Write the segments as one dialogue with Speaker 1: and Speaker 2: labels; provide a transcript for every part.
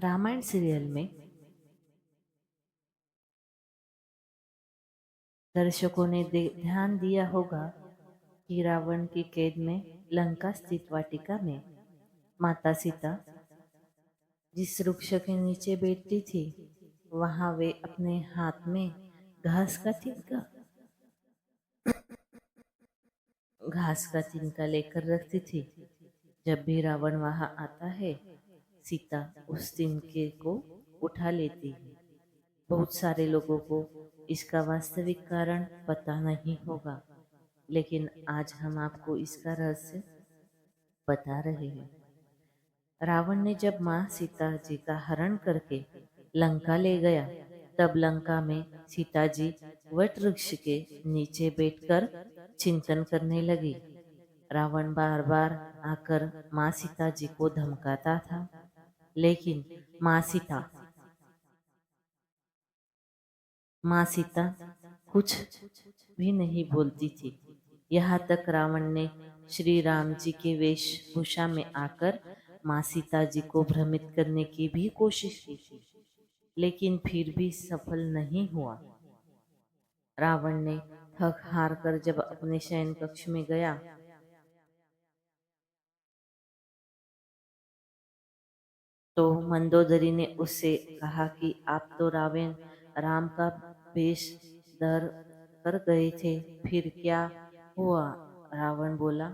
Speaker 1: Ramayan serial में दर्शकों ने ध्यान दिया होगा कि रावण की कैद में लंका स्थित वाटिका में माता सीता जिस वृक्ष के नीचे बैठती थी, वहां वे अपने हाथ में घास का तिनका लेकर रखती थी। जब भी रावण वहां आता है, सीता उस तिनके को उठा लेती है। बहुत सारे लोगों को इसका वास्तविक कारण पता नहीं होगा, लेकिन आज हम आपको इसका रहस्य बता रहे हैं। रावण ने जब माँ सीता जी का हरण करके लंका ले गया, तब लंका में सीता जी वट वृक्ष के नीचे बैठकर चिंतन करने लगी। रावण बार बार आकर माँ सीता जी को धमकाता था, लेकिन माँ सीता कुछ भी नहीं बोलती थी। यहाँ तक रावण ने श्री राम जी के वेशभूषा में आकर माँ सीता जी को भ्रमित करने की भी कोशिश की थी, लेकिन फिर भी सफल नहीं हुआ। रावण ने थक हार कर जब अपने शयन कक्ष में गया, तो मंदोदरी ने उससे कहा कि आप तो राम का वेश धर कर गए थे, फिर क्या हुआ? रावण बोला,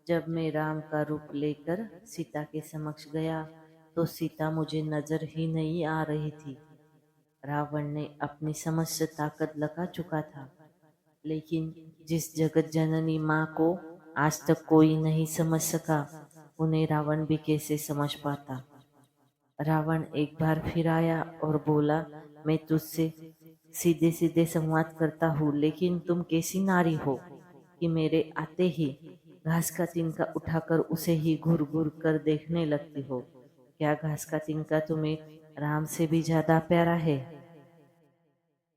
Speaker 1: जब मैं राम का रूप लेकर सीता के समक्ष गया, तो सीता मुझे नजर ही नहीं आ रही थी। रावण ने अपनी समस्त ताकत लगा चुका था, लेकिन जिस जगत जननी माँ को आज तक कोई नहीं समझ सका, उन्हें रावण भी कैसे समझ पाता। रावण एक बार फिर आया और बोला, मैं तुझसे सीधे सीधे संवाद करता हूँ, लेकिन तुम कैसी नारी हो कि मेरे आते ही घास का तिनका उठाकर उसे ही घूर घूर कर देखने लगती हो। क्या घास का तिनका तुम्हें राम से भी ज्यादा प्यारा है?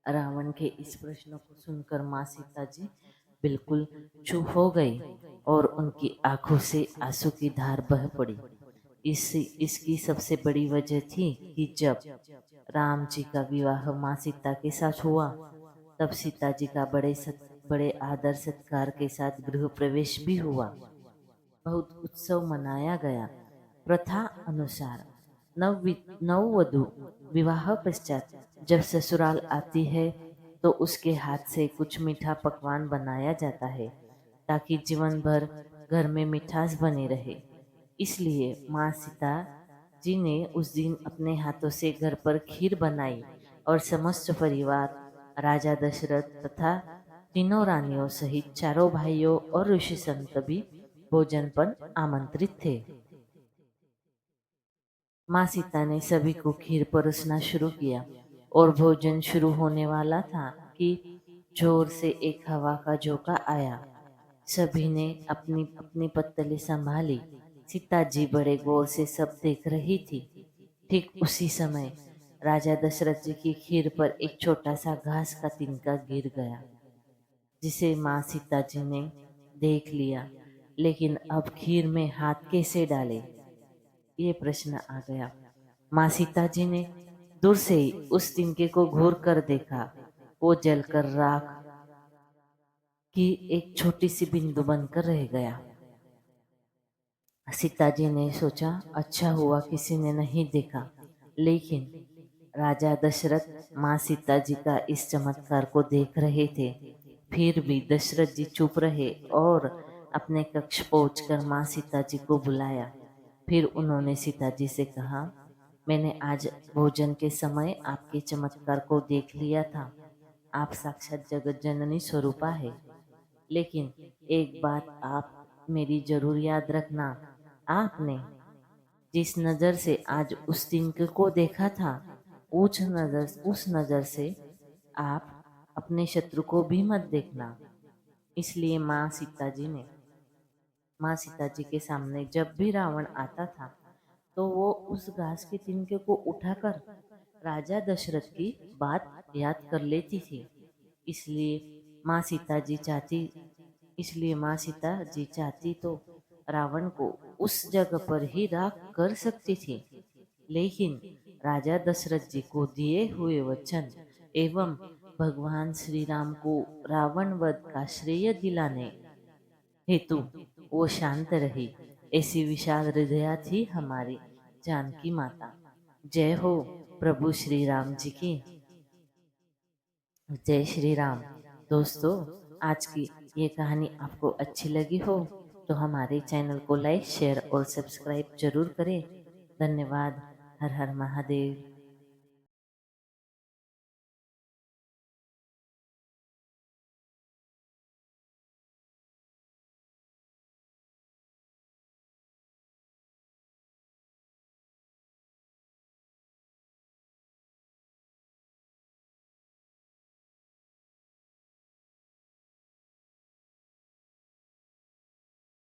Speaker 1: रावण के इस प्रश्न को सुनकर माँ सीता जी बिल्कुल चुप हो गई और उनकी आंखों से आंसू की धार बह पड़ी। इसकी सबसे बड़ी वजह थी कि जब राम जी का विवाह माँ सीता के साथ हुआ, तब सीता जी का बड़े आदर सत्कार के साथ गृह प्रवेश भी हुआ। बहुत उत्सव मनाया गया। प्रथा अनुसार नववधु विवाह पश्चात जब ससुराल आती है, तो उसके हाथ से कुछ मीठा पकवान बनाया जाता है, ताकि जीवन भर घर में मिठास बनी रहे। इसलिए माँ सीता जी ने उस दिन अपने हाथों से घर पर खीर बनाई और समस्त परिवार, राजा दशरथ तथा तीनों रानियों सहित चारों भाइयों और ऋषि संत भी भोजन पर आमंत्रित थे। माँ सीता ने सभी को खीर परोसना शुरू किया और भोजन शुरू होने वाला था कि जोर से एक हवा का झोंका आया। सभी ने अपनी अपनी पत्तली संभाली। सीता जी बड़े गौर से सब देख रही थी। ठीक उसी समय राजा दशरथ जी की खीर पर एक छोटा सा घास का तिनका गिर गया, जिसे माँ सीता जी ने देख लिया, लेकिन अब खीर में हाथ कैसे डाले, ये प्रश्न आ गया। माँ सीता जी ने दूर से ही उस तिनके को घूर कर देखा। वो जलकर राख की एक छोटी सी बिंदु बनकर रह गया। सीता जी ने सोचा, अच्छा हुआ किसी ने नहीं देखा। लेकिन राजा दशरथ माँ सीता जी का इस चमत्कार को देख रहे थे। फिर भी दशरथ जी चुप रहे और अपने कक्ष पहुंचकर माँ सीता जी को बुलाया। फिर उन्होंने सीता जी से कहा, मैंने आज भोजन के समय आपके चमत्कार को देख लिया था। आप साक्षात जगत जननी स्वरूपा है। लेकिन एक बात आप मेरी जरूर याद रखना, आपने जिस नजर से आज उस तिनके को देखा था, उस नजर से आप अपने शत्रु को भी मत देखना। इसलिए माँ सीता जी के सामने जब भी रावण आता था, तो वो उस घास के तिनके को उठाकर राजा दशरथ की बात याद कर लेती थी। इसलिए माँ सीता जी चाहती इसलिए माँ सीता जी चाहती तो रावण को उस जगह पर ही राख कर सकती थी, लेकिन राजा दशरथ जी को दिए हुए वचन एवं भगवान श्री राम को रावण वध का श्रेय दिलाने हेतु वो शांत रही। ऐसी विशाल हृदया थी हमारी जानकी माता। जय हो प्रभु श्री राम जी की। जय श्री राम। दोस्तों, आज की ये कहानी आपको अच्छी लगी हो तो हमारे चैनल को लाइक, शेयर और सब्सक्राइब जरूर करें। धन्यवाद। हर हर महादेव।